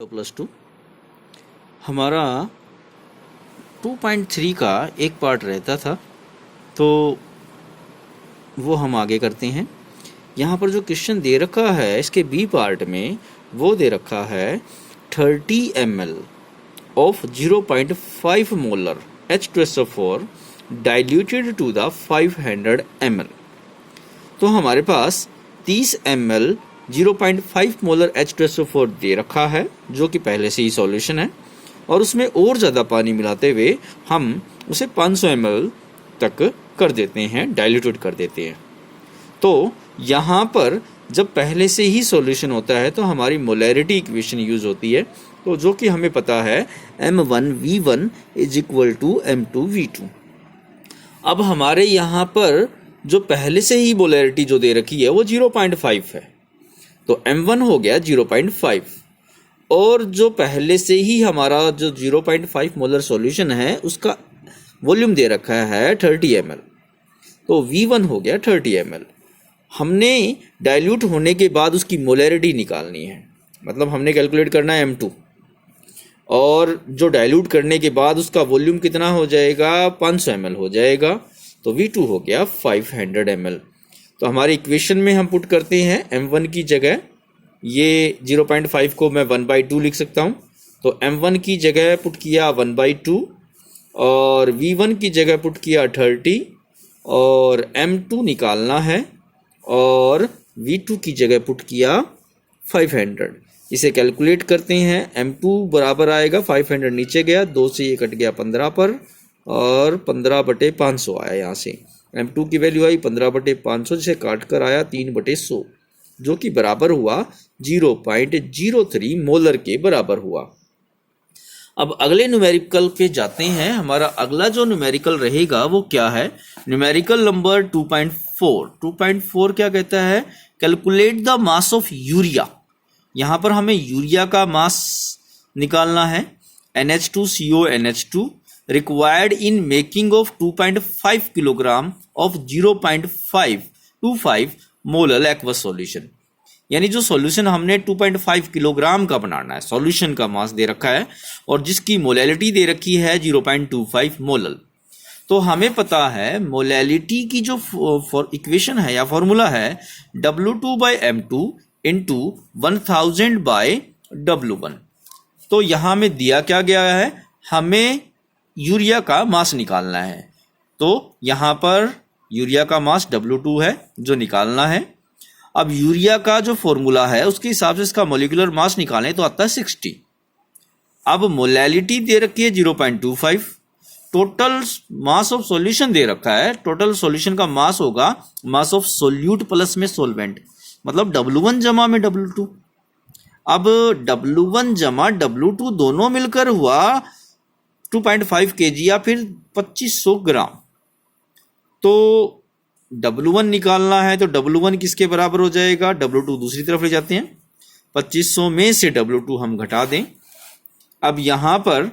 +2 हमारा 2.3 का एक पार्ट रहता था, तो वो हम आगे करते हैं। यहाँ पर जो क्वेश्चन दे रखा है इसके बी पार्ट में वो दे रखा है 30 ml of 0.5 molar H2SO4 diluted to the 500 ml। तो हमारे पास 30 ml 0.5 मोलर H2SO4 दे रखा है जो कि पहले से ही सॉल्यूशन है, और उसमें और ज़्यादा पानी मिलाते हुए हम उसे 500 ml तक कर देते हैं, डाइल्यूटेड कर देते हैं। तो यहाँ पर जब पहले से ही सॉल्यूशन होता है तो हमारी मोलैरिटी इक्वेशन यूज़ होती है, तो जो कि हमें पता है M1V1 is equal to M2V2। अब हमारे यहाँ पर जो पहले से ही मोलैरिटी जो दे रखी है वो 0.5 है, तो M1 हो गया 0.5, और जो पहले से ही हमारा जो 0.5 मोलर सॉल्यूशन है उसका वॉल्यूम दे रखा है 30 ml, तो V1 हो गया 30 ml। हमने डाइल्यूट होने के बाद उसकी मोलैरिटी निकालनी है, मतलब हमने कैलकुलेट करना है M2, और जो डाइल्यूट करने के बाद उसका वॉल्यूम कितना हो जाएगा 500 ml हो जाएगा, तो V2 हो गया 500 ml। तो हमारी इक्वेशन में हम पुट करते हैं M1 की जगह ये 0.5 को मैं 1/2 लिख सकता हूँ, तो M1 की जगह पुट किया 1/2 और V1 की जगह पुट किया 30 और M2 निकालना है, और V2 की जगह पुट किया 500। इसे कैलकुलेट करते हैं। M2 बराबर आएगा 500 नीचे गया, 2 से ये कट गया 15 पर, और 15/500 आया यहाँ से। M2 की वैल्यू आई 15/500 जिसे काट कर आया 3/100, जो कि बराबर हुआ 0.03 मोलर के बराबर हुआ। अब अगले न्यूमेरिकल पे जाते हैं। हमारा अगला जो न्यूमेरिकल रहेगा वो क्या है? Numerical number 2.4। 2.4 क्या कहता है? Calculate the mass of urea. यहाँ पर हमें यूरिया का मास निकालना है, NH2CONH2 required in making of 2.5 kilogram of 0.525 molar aqueous solution. यानी जो सॉल्यूशन हमने 2.5 किलोग्राम का बनाना है, सॉल्यूशन का मास दे रखा है और जिसकी मोलैलिटी दे रखी है 0.25 मोलर। तो हमें पता है मोलैलिटी की जो इक्वेशन है या फॉर्मूला है W2/M2 इंटू 1000/W1। तो यहाँ में दिया क्या गया है, हमें यूरिया का मास निकालना है, तो यहाँ पर यूरिया का मास W2 है जो निकालना है। अब यूरिया का जो फॉर्मूला है उसके हिसाब से इसका मॉलिक्यूलर मास निकालें तो आता है 60। अब मोलैलिटी दे रखी है 0.25, टोटल मास ऑफ सॉल्यूशन दे रखा है, टोटल सॉल्यूशन का मास होगा मास ऑफ सोल्यूट प्लस में सोलवेंट, मतलब W1 जमा में W2। अब W1 जमा W2 दोनों मिलकर हुआ 2.5 kg या फिर 2500 ग्राम। तो W1 निकालना है तो W1 किसके बराबर हो जाएगा, W2 दूसरी तरफ ले जाते हैं, 2500 में से W2 हम घटा दें। अब यहाँ पर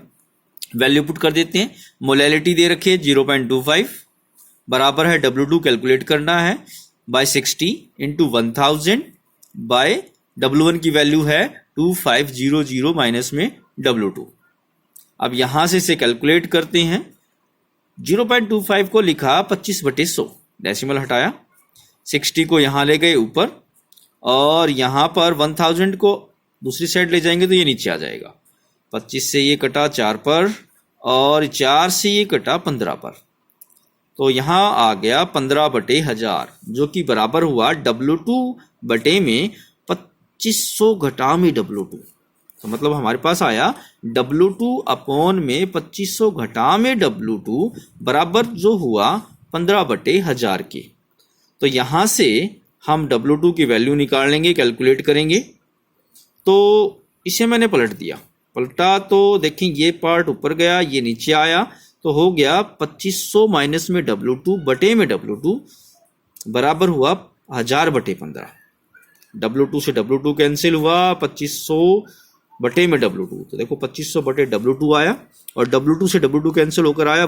वैल्यू पुट कर देते हैं। मोलैलिटी दे रखी है 0.25 बराबर है W2 कैलकुलेट करना है बाय 60 इंटू 1000 बाय W1 की वैल्यू है 2500 माइनस में W2। अब यहां से इसे कैलकुलेट करते हैं। 0.25 को लिखा 25/100, डेसिमल हटाया, 60 को यहां ले गए ऊपर, और यहां पर 1000 को दूसरी साइड ले जाएंगे तो ये नीचे आ जाएगा। 25 से ये कटा 4 पर, और 4 से ये कटा 15 पर, तो यहां आ गया 15/1000 जो कि बराबर हुआ W2 बटे में 2500 घटा में W2। तो मतलब हमारे पास आया W2 अपॉन में 2500 घटा में W2 बराबर जो हुआ 15/1000 के। तो यहाँ से हम W2 की वैल्यू निकाल लेंगे, कैलकुलेट करेंगे। तो इसे मैंने पलटा तो देखें ये पार्ट ऊपर गया, ये नीचे आया, तो हो गया 2500 माइनस में W2 बटे में W2 बराबर हुआ 1000/15। W2 से W2 कैंसिल हुआ, 2500 बटे में W2, तो देखो 2500 बटे W2 आया, और W2 से W2 कैंसिल होकर आया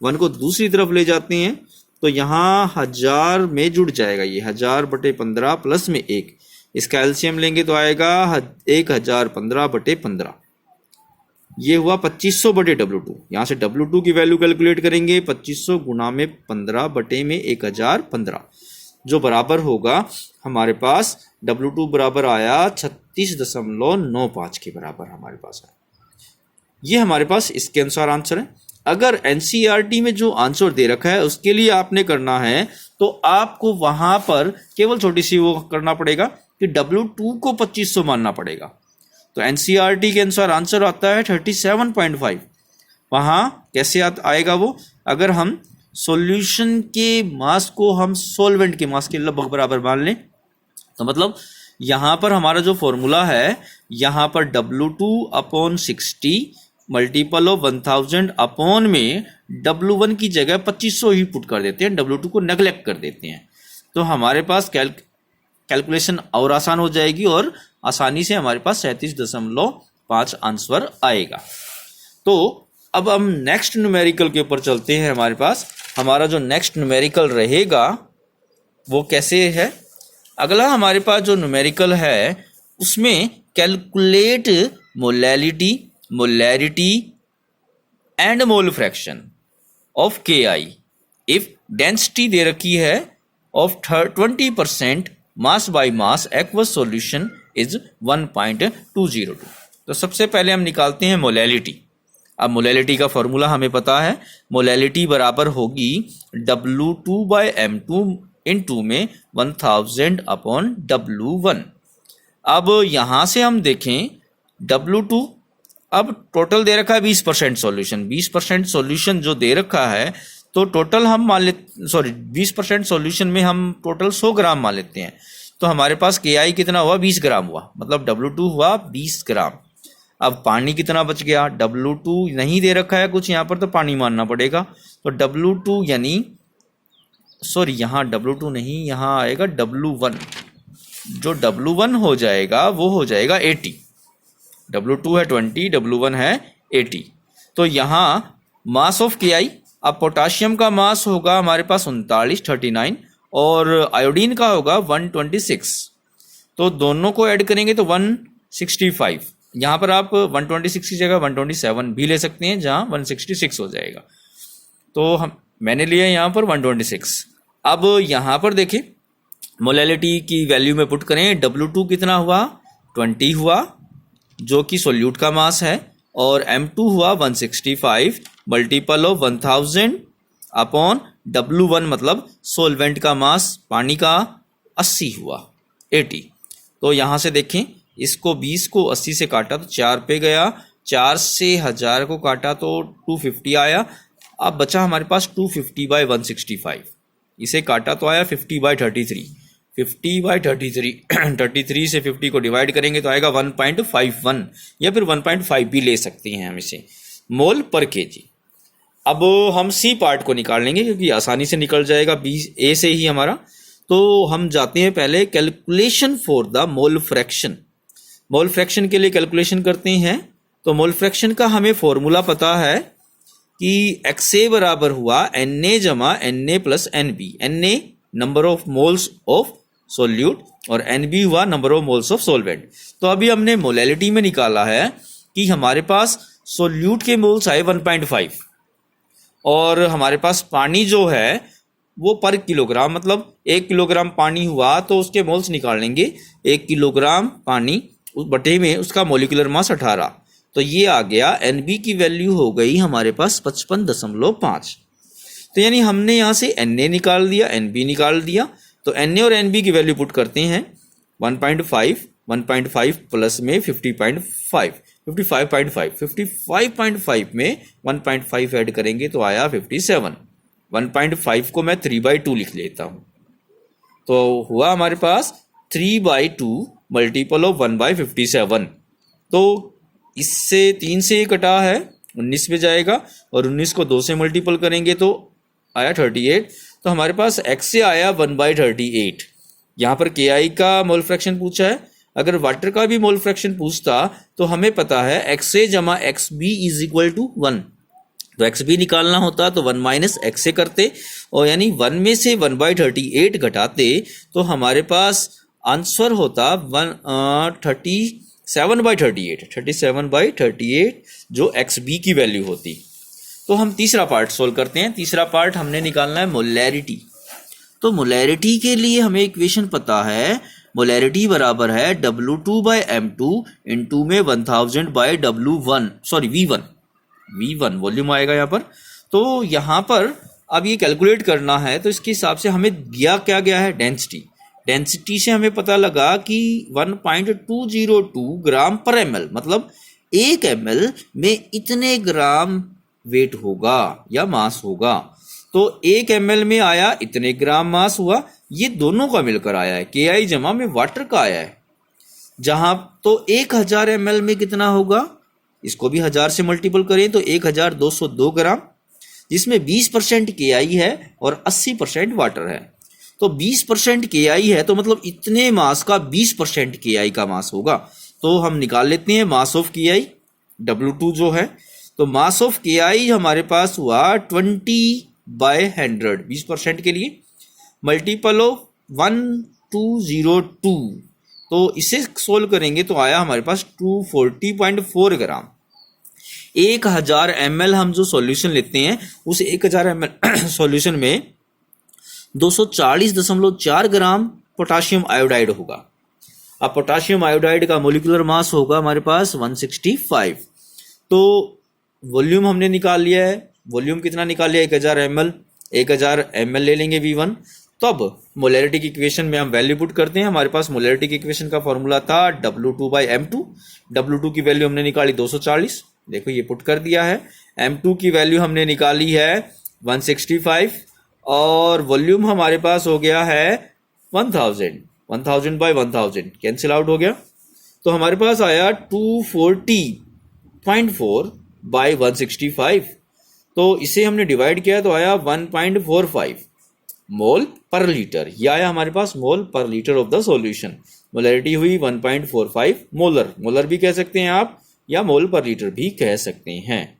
1 को दूसरी तरफ ले जाते हैं तो यहाँ 1000 में जुड़ जाएगा, ये 1000/15 प्लस में 1, इसका एलसीएम लेंगे तो आएगा 1015/15। ये हुआ 2500/W2। यहाँ से W2 की वैल्यू कैलकुलेट करेंगे 2500 गुणा में 15 बटे में 1015, जो बराबर होगा हमारे पास W2 बराबर आया 36.95 के बराबर हमारे पास आया। ये हमारे पास इसके अनुसार आंसर है। अगर एनसीईआरटी में जो आंसर दे रखा है उसके लिए आपने करना है तो आपको वहां पर केवल छोटी सी वो करना पड़ेगा कि W2 को 2500 मानना पड़ेगा। तो एनसीईआरटी के अनुसार आंसर आता है 37.5। वहां कैसे आएगा वो, अगर हम सॉल्यूशन के मास को हम सॉल्वेंट के मास के लगभग बराबर मान लें तो मतलब यहां पर हमारा जो फॉर्मूला है, यहां पर W2/60 मल्टीपल ऑफ 1000 अपॉन में W1 की जगह 2500 ही पुट कर देते हैं, W2 को नेग्लेक्ट कर देते हैं। तो हमारे पास कैलकुलेशन और आसान हो जाएगी और आसानी से हमारे पास 37.5 आंसर आएगा। तो अब हम नेक्स्ट न्यूमेरिकल के ऊपर चलते हैं। हमारा जो नेक्स्ट न्यूमेरिकल रहेगा वो कैसे है। अगला हमारे पास जो न्यूमेरिकल है उसमें calculate molarity and mole fraction of KI if density दे रखी है of 20% mass by mass aqueous solution is 1.202। तो सबसे पहले हम निकालते हैं मोलैलिटी। अब मोलैलिटी का फॉर्मूला हमें पता है, मोलैलिटी बराबर होगी W2/M2 इनटू में 1000/W1। अब यहां से हम देखें W2, अब टोटल दे रखा है 20% सॉल्यूशन। 20% सॉल्यूशन जो दे रखा है तो टोटल हम मान लेते 20% सॉल्यूशन में हम टोटल 100 ग्राम मान लेते हैं। तो हमारे पास KI कितना हुआ, 20 ग्राम हुआ, मतलब W2 हुआ 20 ग्राम। अब पानी कितना बच गया, W2 नहीं दे रखा है कुछ यहाँ पर तो पानी मानना पड़ेगा। तो W2 यानी यहाँ W2 नहीं, यहाँ आएगा W1। जो W1 हो जाएगा वो हो जाएगा 80। W2 है 20, W1 है 80। तो यहाँ मास ऑफ KI, अब पोटाशियम का मास होगा हमारे पास 39 और आयोडीन का होगा 126। तो दोनों को ऐड करेंगे तो 165। यहाँ पर आप 126 की जगह 127 भी ले सकते हैं, जहाँ 166 हो जाएगा। तो मैंने लिया यहाँ पर 126। अब यहाँ पर देखें मोलैलिटी की वैल्यू में पुट करें, W2 कितना हुआ, 20 हुआ जो कि सोल्यूट का मास है, और M2 हुआ 165 मल्टीपल ऑफ 1000 अपॉन W1 मतलब सोलवेंट का मास पानी का 80 हुआ 80। तो यहाँ से देखें, इसको 20 को 80 से काटा तो 4 पे गया, 4 से 1000 को काटा तो 250 आया। अब बचा हमारे पास 250/165, इसे काटा तो आया 50/33। 50/33 33 से 50 को डिवाइड करेंगे तो आएगा 1.51 या फिर 1.5 भी ले सकते हैं हम इसे, मोल पर केजी। अब हम सी पार्ट को निकाल लेंगे क्योंकि आसानी से निकल जाएगा A से ही हमारा। तो हम जाते हैं पहले calculation for the mole fraction. Mole fraction के लिए कैलकुलेशन करते हैं। तो मोल फ्रैक्शन का हमें फॉर्मूला पता है कि XA बराबर हुआ Na जमा Na plus NB। Na number of moles of solute और NB हुआ number of moles of solvent. तो अभी हमने मोलैलिटी में निकाला है कि हमारे पास सोल्यूट के मोल्स आए 1.5 और हमारे पास पानी जो है वो पर किलोग्राम, मतलब 1 किलोग्राम पानी हुआ तो उसके मोल्स निकाल लेंगे। 1 किलोग्राम पानी उस बटे में उसका मोलिकुलर मास 18। तो ये आ गया, NB की वैल्यू हो गई हमारे पास 55.5। तो यानी हमने यहाँ से Na निकाल दिया, NB निकाल दिया। तो Na और NB की वैल्यू पुट करते हैं 1.5 प्लस में 55.5 में 1.5 ऐड करेंगे तो आया 57। 1.5 को मैं 3/2 लिख लेता हूँ तो हुआ हमारे पास 3/2 मल्टीपल ऑफ 1/57। तो इससे 3 से ये कटा है 19 पे जाएगा और 19 को 2 से मल्टीपल करेंगे तो आया 38। तो हमारे पास XA आया 1/38। यहाँ पर KI का मोल फ्रैक्शन पूछा है। अगर वाटर का भी मोल फ्रैक्शन पूछता तो हमें पता है XA जमा XB इज इक्वल टू 1। तो XB निकालना होता तो 1 माइनस XA करते और यानी 1 में से 1/38 घटाते तो हमारे पास आंसर होता 37/38 जो XB की वैल्यू होती। तो हम तीसरा पार्ट सोल्व करते हैं। तीसरा पार्ट हमने निकालना है मोलैरिटी। तो मोलैरिटी के लिए हमें इक्वेशन पता है, मोलैरिटी बराबर है W2/M2 इंटू में 1000/W1 सॉरी V1 वॉल्यूम आएगा यहाँ पर। तो यहाँ पर अब ये कैलकुलेट करना है, तो इसके हिसाब से हमें क्या गया है डेंसिटी से हमें पता लगा कि 1.202 ग्राम पर ml, मतलब 1 ml में इतने ग्राम वेट होगा या मास होगा। तो 1 ml में आया इतने ग्राम मास हुआ, ये दोनों का मिलकर आया है, KI जमा में वाटर का आया है। जहां तो 1000 ml में कितना होगा, इसको भी 1000 से मल्टीपल करें तो 1202 ग्राम, जिसमें 20% KI है और 80% वाटर है। तो 20% KI है तो मतलब इतने मास का 20% KI का मास होगा। तो हम निकाल लेते हैं मास ऑफ KI W2 जो है। तो मास ऑफ KI हमारे पास हुआ 20/100 20% के लिए, मल्टीपल ऑफ 1202। तो इसे सोल्व करेंगे तो आया हमारे पास 240.4 ग्राम। 1000 ml हम जो सॉल्यूशन लेते हैं उस 1000 ml सॉल्यूशन में 240.4 ग्राम पोटाशियम आयोडाइड होगा। अब पोटाशियम आयोडाइड का मोलिकुलर मास होगा हमारे पास 165। तो वॉल्यूम हमने निकाल लिया है। वॉल्यूम कितना निकाल लिया, 1000 ml। 1000 ml ले लेंगे V1। तब मोलैरिटी की इक्वेशन में हम वैल्यू पुट करते हैं। हमारे पास मोलैरिटी की इक्वेशन का फॉर्मूला था W2/M2। W2 की वैल्यू हमने निकाली 240, देखो ये पुट कर दिया है। M2 की वैल्यू हमने निकाली है 165 और वॉल्यूम हमारे पास हो गया है 1000/1000 कैंसिल आउट हो गया। तो हमारे पास आया 240.4/165। तो इसे हमने डिवाइड किया तो आया 1.45 मोल पर लीटर। यह आया हमारे पास मोल पर litre of the solution. Molarity हुई 1.45 मोलर भी कह सकते हैं आप या मोल पर लीटर भी कह सकते हैं।